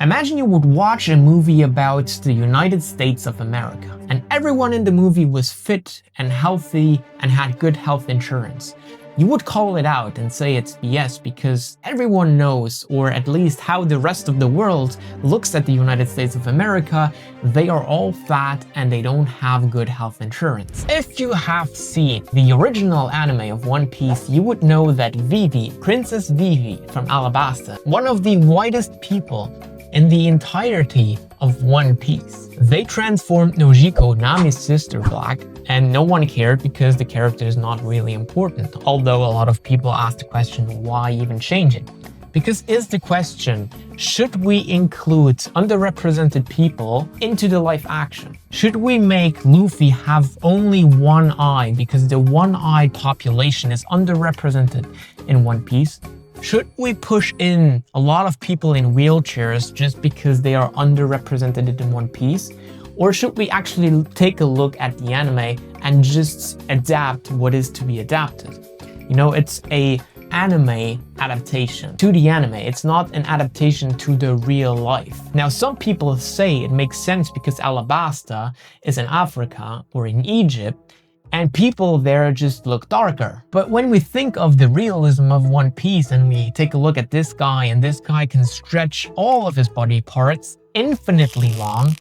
Imagine you would watch a movie about the United States of America, and everyone in the movie was fit and healthy and had good health insurance. You would call it out and say it's BS because everyone knows, or at least how the rest of the world looks at the United States of America, they are all fat and they don't have good health insurance. If you have seen the original anime of One Piece, you would know that Vivi, Princess Vivi from Alabasta, one of the whitest people in the entirety of One Piece. They transformed Nojiko, Nami's sister, black, and no one cared because the character is not really important. Although a lot of people ask the question, why even change it? Because is the question, should we include underrepresented people into the live action? Should we make Luffy have only one eye because the one-eyed population is underrepresented in One Piece? Should we push in a lot of people in wheelchairs just because they are underrepresented in One Piece? Or should we actually take a look at the anime and just adapt what is to be adapted? You know, it's an anime adaptation to the anime. It's not an adaptation to the real life. Now, some people say it makes sense because Alabasta is in Africa or in Egypt, and people there just look darker. But when we think of the realism of One Piece and we take a look at this guy, and this guy can stretch all of his body parts infinitely long,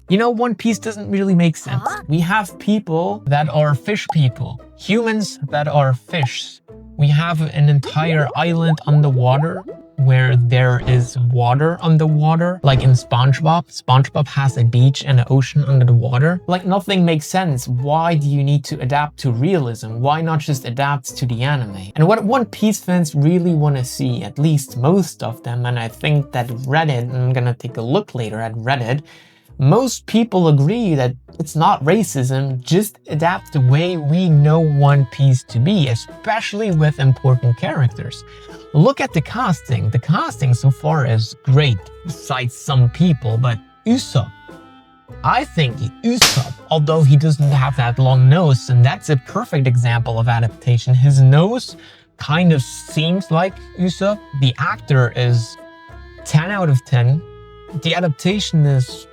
you know, One Piece doesn't really make sense. We have people that are fish people, humans that are fish. We have an entire island underwater where there is water underwater, like in SpongeBob. SpongeBob has a beach and an ocean under the water. Like, nothing makes sense. Why do you need to adapt to realism? Why not just adapt to the anime? And what One Piece fans really want to see, at least most of them, and I think that Reddit, and I'm gonna take a look later at Reddit, most people agree that it's not racism, just adapt the way we know One Piece to be, especially with important characters. Look at the casting. The casting so far is great, besides some people, but Usopp. I think Usopp, although he doesn't have that long nose, and that's a perfect example of adaptation. His nose kind of seems like Usopp. The actor is 10 out of 10. The adaptation is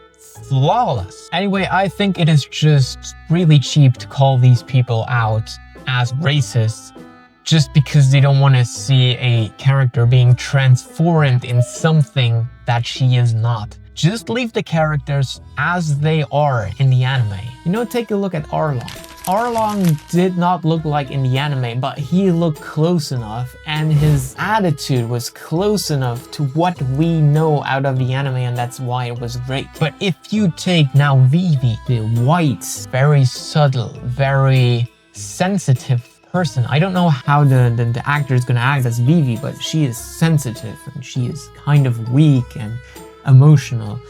flawless. Anyway, I think it is just really cheap to call these people out as racists just because they don't want to see a character being transformed in something that she is not. Just leave the characters as they are in the anime. You know, take a look at Arlong. Arlong did not look like in the anime, but he looked close enough and his attitude was close enough to what we know out of the anime, and that's why it was great. But if you take now Vivi, the white, very subtle, very sensitive person. I don't know how the actor is gonna act as Vivi, but she is sensitive and she is kind of weak and emotional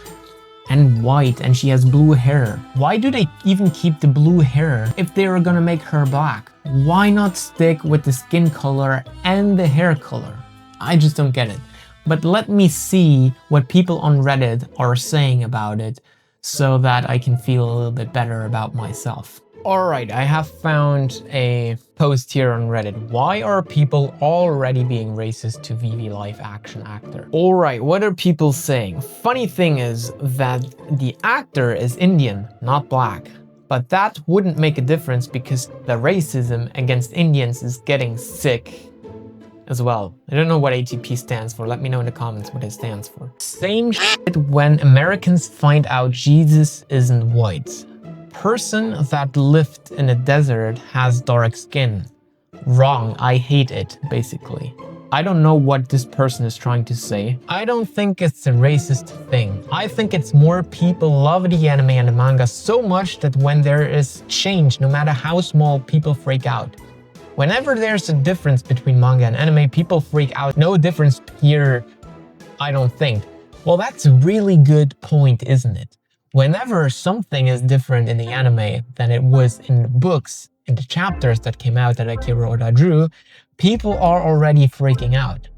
and white, and she has blue hair. Why do they even keep the blue hair if they were gonna make her black? Why not stick with the skin color and the hair color? I just don't get it. But let me see what people on Reddit are saying about it so that I can feel a little bit better about myself. Alright, I have found a post here on Reddit. Why are people already being racist to Vivi live action actor? Alright, what are people saying? Funny thing is that the actor is Indian, not black. But that wouldn't make a difference because the racism against Indians is getting sick as well. I don't know what ATP stands for. Let me know in the comments what it stands for. Same shit when Americans find out Jesus isn't white. Person that lived in a desert has dark skin. Wrong, I hate it, basically. I don't know what this person is trying to say. I don't think it's a racist thing. I think it's more people love the anime and the manga so much that when there is change, no matter how small, people freak out. Whenever there's a difference between manga and anime, people freak out. No difference here, I don't think. Well, that's a really good point, isn't it? Whenever something is different in the anime than it was in the books, in the chapters that came out that Akira Oda drew, people are already freaking out.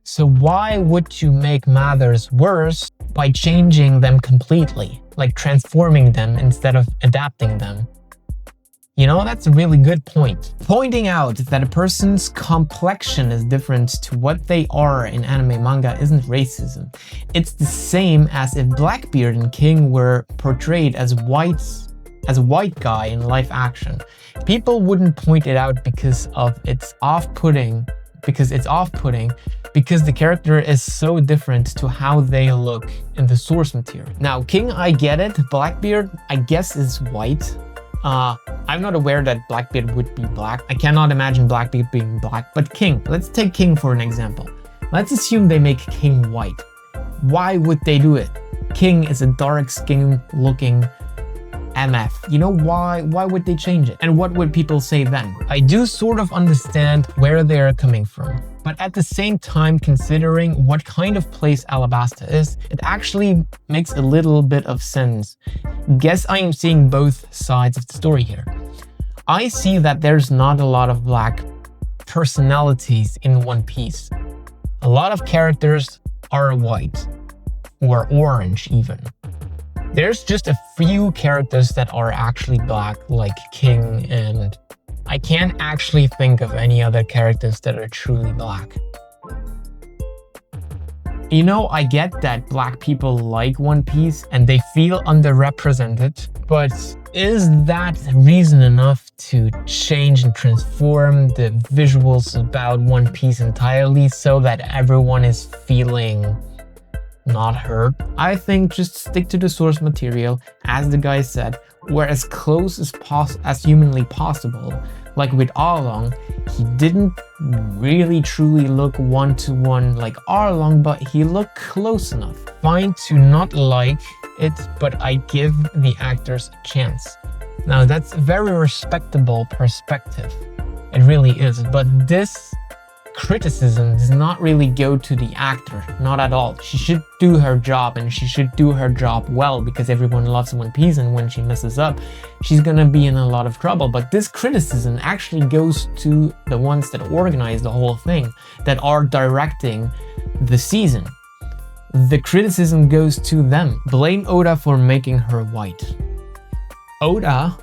So why would you make matters worse by changing them completely? Like transforming them instead of adapting them? You know, that's a really good point. Pointing out that a person's complexion is different to what they are in anime manga isn't racism. It's the same as if Blackbeard and King were portrayed as a white guy in live action. People wouldn't point it out because it's off-putting, because the character is so different to how they look in the source material. Now, King, I get it. Blackbeard, I guess, is white. I'm not aware that Blackbeard would be black. I cannot imagine Blackbeard being black, but King, let's take King for an example. Let's assume they make King white. Why would they do it? King is a dark skin looking MF. You know, why would they change it? And what would people say then? I do sort of understand where they're coming from. But at the same time, considering what kind of place Alabasta is, it actually makes a little bit of sense. Guess I am seeing both sides of the story here. I see that there's not a lot of black personalities in One Piece. A lot of characters are white, or orange even. There's just a few characters that are actually black, like King, and I can't actually think of any other characters that are truly black. You know, I get that black people like One Piece and they feel underrepresented, but is that reason enough to change and transform the visuals about One Piece entirely so that everyone is feeling not hurt? I think just stick to the source material, as the guy said, or as close as humanly possible. Like with Arlong, he didn't really truly look one-to-one like Arlong, but he looked close enough. Fine to not like it, but I give the actors a chance. Now that's a very respectable perspective. It really is, but this criticism does not really go to the actor, not at all. She should do her job, and she should do her job well, because everyone loves One Piece, and when she messes up, she's gonna be in a lot of trouble. But this criticism actually goes to the ones that organize the whole thing, that are directing the season. The criticism goes to them. Blame Oda for making her white. Oda,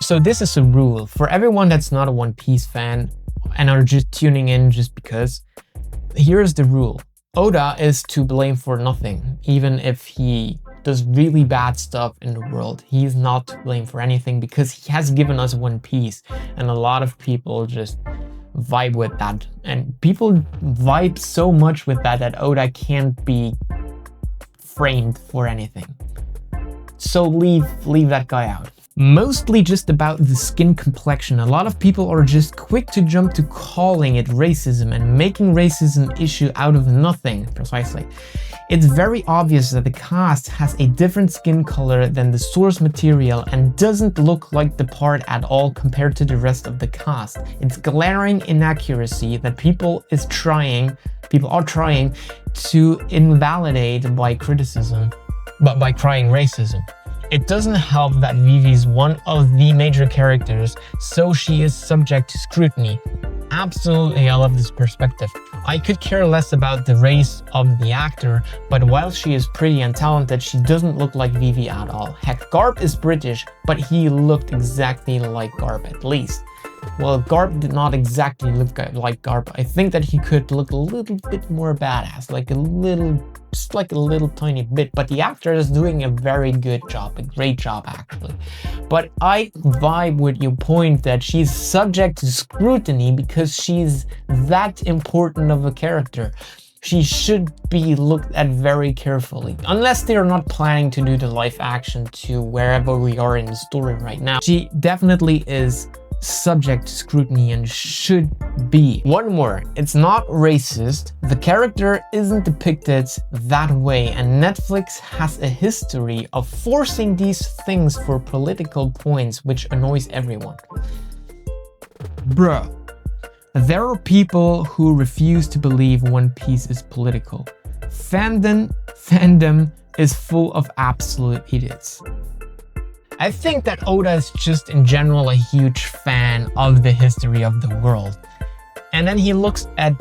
so this is a rule for everyone that's not a One Piece fan and are just tuning in just because. Here's the rule. Oda is to blame for nothing. Even if he does really bad stuff in the world, he's not to blame for anything, because he has given us One Piece, and a lot of people just vibe with that. And people vibe so much with that Oda can't be framed for anything. So leave that guy out. Mostly just about the skin complexion. A lot of people are just quick to jump to calling it racism and making racism issue out of nothing, precisely. It's very obvious that the cast has a different skin color than the source material and doesn't look like the part at all compared to the rest of the cast. It's glaring inaccuracy that people are trying to invalidate by criticism, but by crying racism. It doesn't help that Vivi's one of the major characters, so she is subject to scrutiny. Absolutely, I love this perspective. I could care less about the race of the actor, but while she is pretty and talented, she doesn't look like Vivi at all. Heck, Garp is British, but he looked exactly like Garp, at least. Well, Garp did not exactly look like Garp. I think that he could look a little bit more badass, just like a little tiny bit, but the actor is doing a very good job, a great job actually. But I vibe with your point that she's subject to scrutiny because she's that important of a character. She should be looked at very carefully, unless they are not planning to do the live action to wherever we are in the story right now. She definitely is subject to scrutiny and should be. One more, it's not racist. The character isn't depicted that way, and Netflix has a history of forcing these things for political points, which annoys everyone. Bruh. There are people who refuse to believe One Piece is political. Fandom is full of absolute idiots. I think that Oda is just in general a huge fan of the history of the world. And then he looks at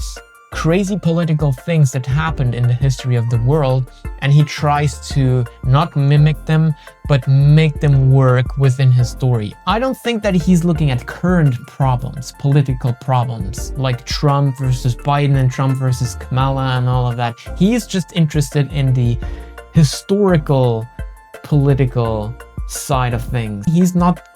crazy political things that happened in the history of the world, and he tries to not mimic them, but make them work within his story. I don't think that he's looking at current problems, political problems, like Trump versus Biden and Trump versus Kamala and all of that. He is just interested in the historical, political side of things. He's not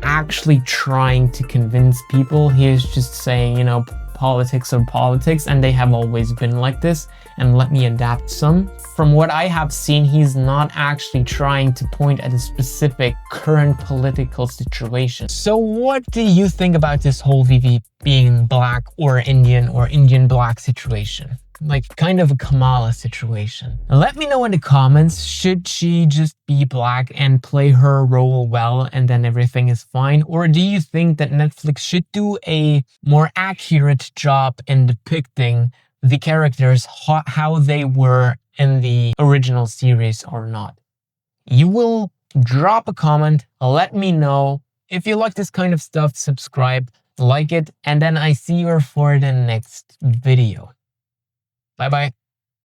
actually trying to convince people. He is just saying, you know, politics are politics, and they have always been like this, and let me adapt some. From what I have seen, he's not actually trying to point at a specific current political situation. So what do you think about this whole Vivi being black or Indian black situation? Like kind of a Kamala situation. Let me know in the comments, should she just be black and play her role well and then everything is fine? Or do you think that Netflix should do a more accurate job in depicting the characters, how they were in the original series or not? You will drop a comment, let me know. If you like this kind of stuff, subscribe, like it, and then I see you for the next video. Bye bye.